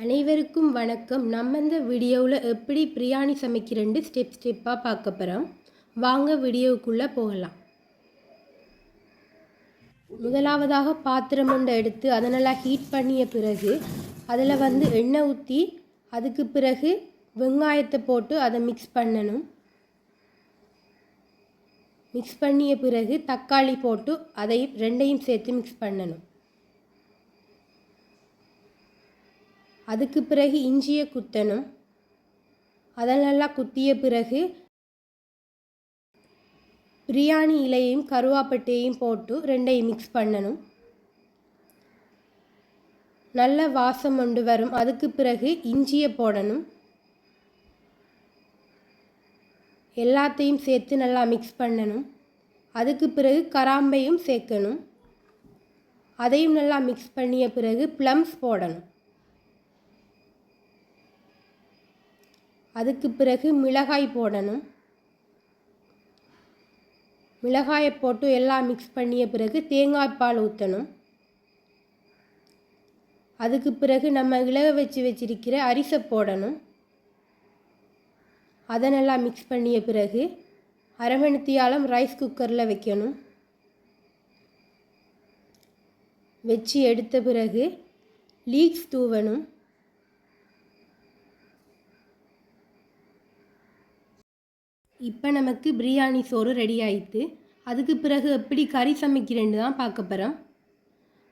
அனைவருக்கும் வணக்கம். நம்ம இந்த வீடியோவில் எப்படி பிரியாணி சமைக்கிறேன்னு ஸ்டெப்பாக பார்க்க போகிறோம். வாங்க வீடியோவுக்குள்ளே போகலாம். முதலாவதாக பாத்திரம் ஒன்று எடுத்து அதை நல்லா ஹீட் பண்ணிய பிறகு அதில் எண்ணெய் ஊற்றி அதுக்கு பிறகு வெங்காயத்தை போட்டு அதை மிக்ஸ் பண்ணணும். மிக்ஸ் பண்ணிய பிறகு தக்காளி போட்டு அதை ரெண்டையும் சேர்த்து மிக்ஸ் பண்ணணும். அதுக்கு பிறகு இஞ்சியை குத்தணும். அதை நல்லா குத்திய பிறகு பிரியாணி இலையையும் கருவாப்பட்டையையும் போட்டு ரெண்டையும் மிக்ஸ் பண்ணணும். நல்ல வாசம் கொண்டு வரும். அதுக்கு பிறகு இஞ்சியை போடணும். எல்லாத்தையும் சேர்த்து நல்லா மிக்ஸ் பண்ணணும். அதுக்கு பிறகு கராம்பையும் சேர்க்கணும். அதையும் நல்லா மிக்ஸ் பண்ணிய பிறகு ப்ளம்ஸ் போடணும். அதுக்கு பிறகு மிளகாய் போடணும். மிளகாயை போட்டு எல்லாம் மிக்ஸ் பண்ணிய பிறகு தேங்காய் பால் ஊற்றணும். அதுக்கு பிறகு நம்ம இலக வச்சிருக்கிற அரிசை போடணும். அதை நல்லா மிக்ஸ் பண்ணிய பிறகு அரை மணித்தியாலம் ரைஸ் குக்கரில் வைக்கணும். வச்சு எடுத்த பிறகு லீக்ஸ் தூவணும். இப்போ நமக்கு பிரியாணி சோறு ரெடி ஆயிடுது. அதுக்கு பிறகு எப்படி கறி சமைக்கிறேன்னு தான் பார்க்க போகிறோம்.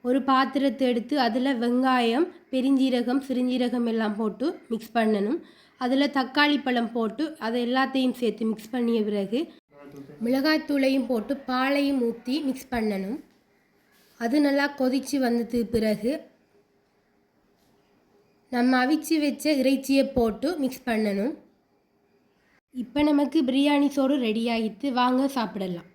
ஒரு பாத்திரத்தை எடுத்து அதில் வெங்காயம், பெருஞ்சீரகம், சிறுஞ்சீரகம் எல்லாம் போட்டு மிக்ஸ் பண்ணணும். அதில் தக்காளி பழம் போட்டு அதை எல்லாத்தையும் சேர்த்து மிக்ஸ் பண்ணிய பிறகு மிளகாய்த்தூளையும் போட்டு பாலையும் ஊற்றி மிக்ஸ் பண்ணணும். அது நல்லா கொதித்து வந்ததுக்கு பிறகு நம்ம அவிச்சு வச்ச இறைச்சியை போட்டு மிக்ஸ் பண்ணணும். இப்போ நமக்கு பிரியாணி சோறு ரெடி ஆகிட்டு வாங்க சாப்பிடலாம்.